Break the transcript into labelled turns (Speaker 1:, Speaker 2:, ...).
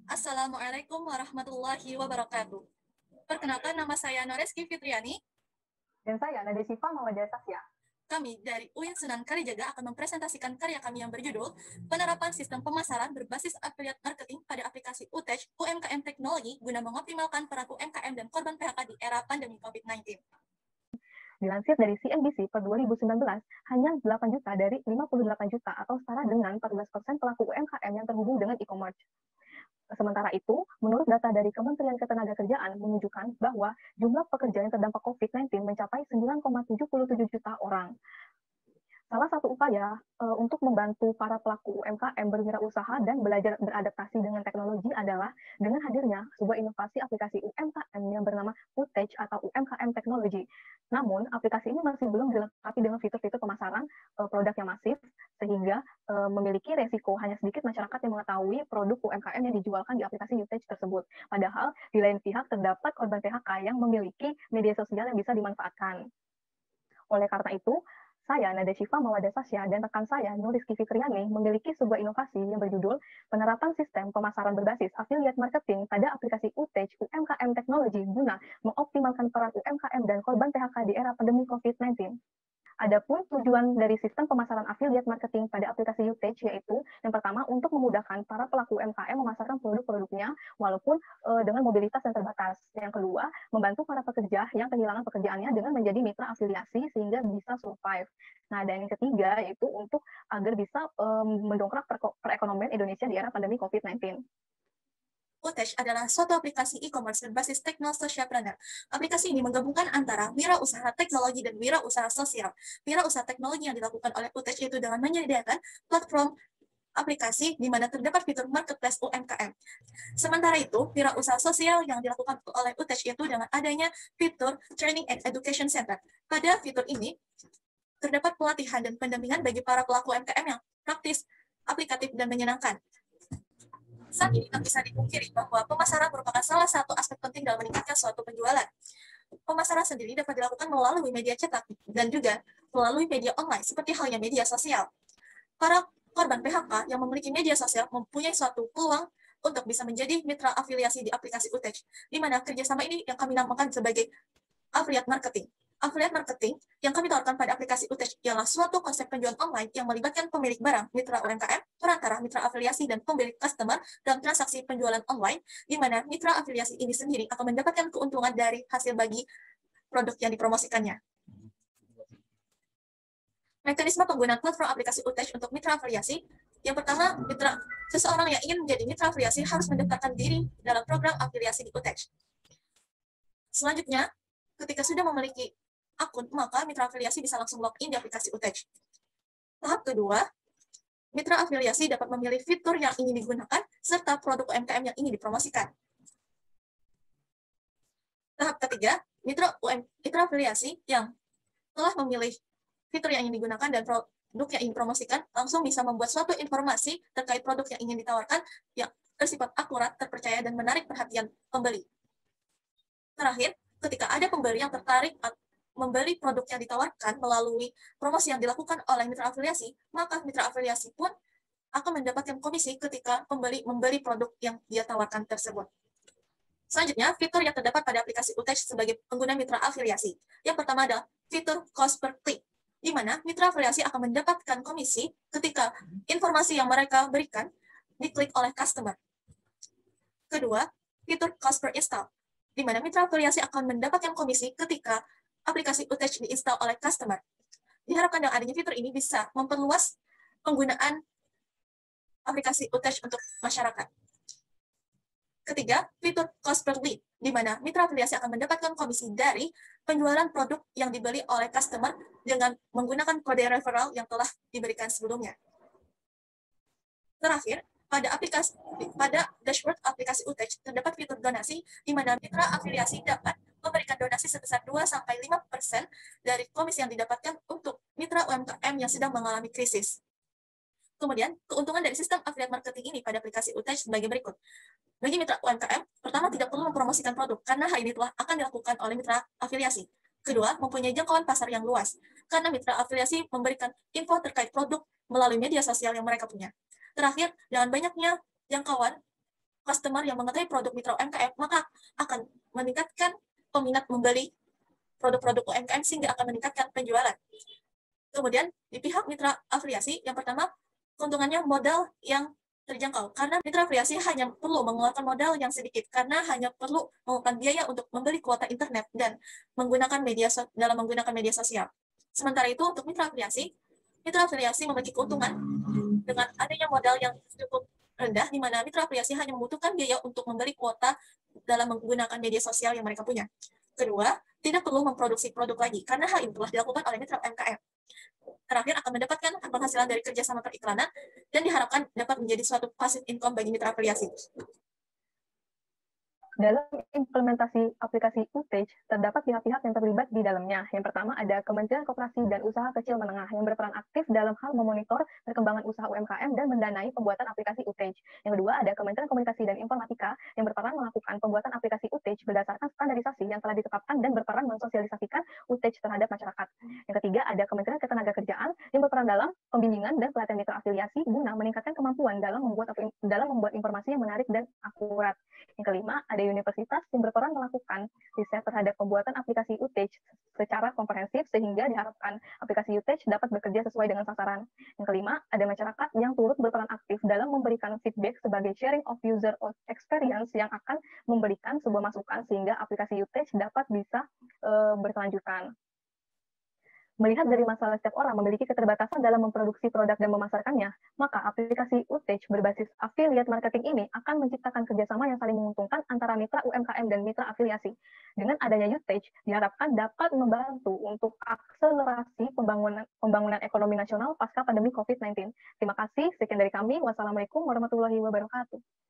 Speaker 1: Assalamualaikum warahmatullahi wabarakatuh. Perkenalkan, nama saya Noreski Fitriani.
Speaker 2: Dan saya, Nade Siva Mawadaya Sasya.
Speaker 1: Kami dari UIN Sunan Kalijaga akan mempresentasikan karya kami yang berjudul Penerapan Sistem Pemasaran Berbasis Affiliate Marketing pada Aplikasi UTECH UMKM Teknologi guna mengoptimalkan peran UMKM dan korban PHK di era pandemi COVID-19.
Speaker 2: Dilansir dari CNBC per 2019, hanya 8 juta dari 58 juta atau setara dengan 14% pelaku UMKM yang terhubung dengan e-commerce. Sementara itu, menurut data dari Kementerian Ketenagakerjaan menunjukkan bahwa jumlah pekerja yang terdampak COVID-19 mencapai 9,77 juta orang. Salah satu upaya untuk membantu para pelaku UMKM berwirausaha dan belajar beradaptasi dengan teknologi adalah dengan hadirnya sebuah inovasi aplikasi UMKM yang bernama UTECH atau UMKM Teknologi. Namun, aplikasi ini masih belum dilengkapi dengan fitur-fitur pemasaran produk yang masif, sehingga memiliki resiko hanya sedikit masyarakat yang mengetahui produk UMKM yang dijualkan di aplikasi UTECH tersebut. Padahal, di lain pihak terdapat korban PHK yang memiliki media sosial yang bisa dimanfaatkan. Oleh karena itu, saya, Nada Syifa Mawada Sasya, dan rekan saya, Nur Rizky Fitriani, memiliki sebuah inovasi yang berjudul Penerapan Sistem Pemasaran Berbasis Affiliate Marketing pada aplikasi UTECH UMKM Teknologi guna mengoptimalkan peran UMKM dan korban PHK di era pandemi COVID-19. Adapun tujuan dari sistem pemasaran affiliate marketing pada aplikasi UTECH yaitu yang pertama untuk memudahkan para pelaku UMKM memasarkan produk-produknya walaupun dengan mobilitas yang terbatas. Yang kedua, membantu para pekerja yang kehilangan pekerjaannya dengan menjadi mitra afiliasi sehingga bisa survive. Nah, dan yang ketiga yaitu untuk agar bisa mendongkrak perekonomian Indonesia di era pandemi COVID-19.
Speaker 1: UTECH adalah suatu aplikasi e-commerce berbasis teknologi socialpreneur. Aplikasi ini menggabungkan antara wirausaha teknologi dan wirausaha sosial. Wirausaha teknologi yang dilakukan oleh UTECH itu dengan menyediakan platform aplikasi di mana terdapat fitur marketplace UMKM. Sementara itu, wirausaha sosial yang dilakukan oleh UTECH itu dengan adanya fitur Training and Education Center. Pada fitur ini, terdapat pelatihan dan pendampingan bagi para pelaku UMKM yang praktis, aplikatif, dan menyenangkan. Saat ini tak bisa dipungkiri bahwa pemasaran merupakan salah satu aspek penting dalam meningkatkan suatu penjualan. Pemasaran sendiri dapat dilakukan melalui media cetak dan juga melalui media online seperti halnya media sosial. Para korban PHK yang memiliki media sosial mempunyai suatu peluang untuk bisa menjadi mitra afiliasi di aplikasi UTECH, di mana kerjasama ini yang kami namakan sebagai affiliate marketing. Affiliate marketing yang kami tawarkan pada aplikasi UTECH ialah suatu konsep penjualan online yang melibatkan pemilik barang, mitra UMKM, perantara, mitra afiliasi, dan pemilik customer dalam transaksi penjualan online, di mana mitra afiliasi ini sendiri akan mendapatkan keuntungan dari hasil bagi produk yang dipromosikannya. Mekanisme penggunaan platform aplikasi UTECH untuk mitra afiliasi. Yang pertama, seseorang yang ingin menjadi mitra afiliasi harus mendaftarkan diri dalam program afiliasi di UTECH. Selanjutnya, ketika sudah memiliki akun, maka mitra afiliasi bisa langsung login di aplikasi UTECH. Tahap kedua, mitra afiliasi dapat memilih fitur yang ingin digunakan serta produk UMKM yang ingin dipromosikan. Tahap ketiga, mitra afiliasi yang telah memilih fitur yang ingin digunakan dan produk yang ingin dipromosikan langsung bisa membuat suatu informasi terkait produk yang ingin ditawarkan yang bersifat akurat, terpercaya, dan menarik perhatian pembeli. Terakhir, ketika ada pembeli yang tertarik membeli produk yang ditawarkan melalui promosi yang dilakukan oleh mitra afiliasi, maka mitra afiliasi pun akan mendapatkan komisi ketika pembeli membeli produk yang dia tawarkan tersebut. Selanjutnya, fitur yang terdapat pada aplikasi UTECH sebagai pengguna mitra afiliasi. Yang pertama adalah fitur cost per click, di mana mitra afiliasi akan mendapatkan komisi ketika informasi yang mereka berikan diklik oleh customer. Kedua, fitur cost per install, di mana mitra afiliasi akan mendapatkan komisi ketika aplikasi UTECH diinstal oleh customer. Diharapkan dengan adanya fitur ini bisa memperluas penggunaan aplikasi UTECH untuk masyarakat. Ketiga, fitur cost per lead, di mana mitra afiliasi akan mendapatkan komisi dari penjualan produk yang dibeli oleh customer dengan menggunakan kode referral yang telah diberikan sebelumnya. Terakhir, pada dashboard aplikasi UTECH terdapat fitur donasi, di mana mitra afiliasi dapat memberikan donasi sebesar 2-5% dari komisi yang didapatkan untuk mitra UMKM yang sedang mengalami krisis. Kemudian, keuntungan dari sistem affiliate marketing ini pada aplikasi UTECH sebagai berikut. Bagi mitra UMKM, pertama tidak perlu mempromosikan produk, karena hal ini telah akan dilakukan oleh mitra afiliasi. Kedua, mempunyai jangkauan pasar yang luas, karena mitra afiliasi memberikan info terkait produk melalui media sosial yang mereka punya. Terakhir, dengan banyaknya jangkauan customer yang mengetahui produk mitra UMKM, maka akan meningkatkan peminat membeli produk-produk UMKM sehingga akan meningkatkan penjualan. Kemudian di pihak mitra afiliasi, yang pertama, keuntungannya modal yang terjangkau. Karena mitra afiliasi hanya perlu mengeluarkan modal yang sedikit, karena hanya perlu mengeluarkan biaya untuk membeli kuota internet dan menggunakan dalam menggunakan media sosial. Sementara itu, untuk mitra afiliasi memiliki keuntungan dengan adanya modal yang cukup rendah, di mana mitra afiliasi hanya membutuhkan biaya untuk membeli kuota dalam menggunakan media sosial yang mereka punya. Kedua, tidak perlu memproduksi produk lagi, karena hal ini telah dilakukan oleh mitra UMKM. Terakhir, akan mendapatkan penghasilan dari kerjasama periklanan dan diharapkan dapat menjadi suatu passive income bagi mitra afiliasi.
Speaker 2: Dalam implementasi aplikasi UTage, terdapat pihak-pihak yang terlibat di dalamnya. Yang pertama ada Kementerian Koperasi dan Usaha Kecil Menengah yang berperan aktif dalam hal memonitor perkembangan usaha UMKM dan mendanai pembuatan aplikasi UTage. Yang kedua ada Kementerian Komunikasi dan Informatika yang berperan melakukan pembuatan aplikasi UTage berdasarkan standarisasi yang telah ditetapkan dan berperan mensosialisasikan UTage terhadap masyarakat. Yang ketiga ada Kementerian Ketenagakerjaan yang berperan dalam pembimbingan dan pelatihan mitra afiliasi guna meningkatkan kemampuan dalam membuat informasi yang menarik dan akurat. Yang kelima, ada universitas yang berperan melakukan riset terhadap pembuatan aplikasi UTage secara komprehensif sehingga diharapkan aplikasi UTage dapat bekerja sesuai dengan sasaran. Yang kelima, ada masyarakat yang turut berperan aktif dalam memberikan feedback sebagai sharing of user experience yang akan memberikan sebuah masukan sehingga aplikasi UTage dapat bisa berkelanjutan. Melihat dari masalah setiap orang memiliki keterbatasan dalam memproduksi produk dan memasarkannya, maka aplikasi UTage berbasis affiliate marketing ini akan menciptakan kerjasama yang saling menguntungkan antara mitra UMKM dan mitra afiliasi. Dengan adanya UTage, diharapkan dapat membantu untuk akselerasi pembangunan ekonomi nasional pasca pandemi COVID-19. Terima kasih, sekian dari kami. Wassalamualaikum warahmatullahi wabarakatuh.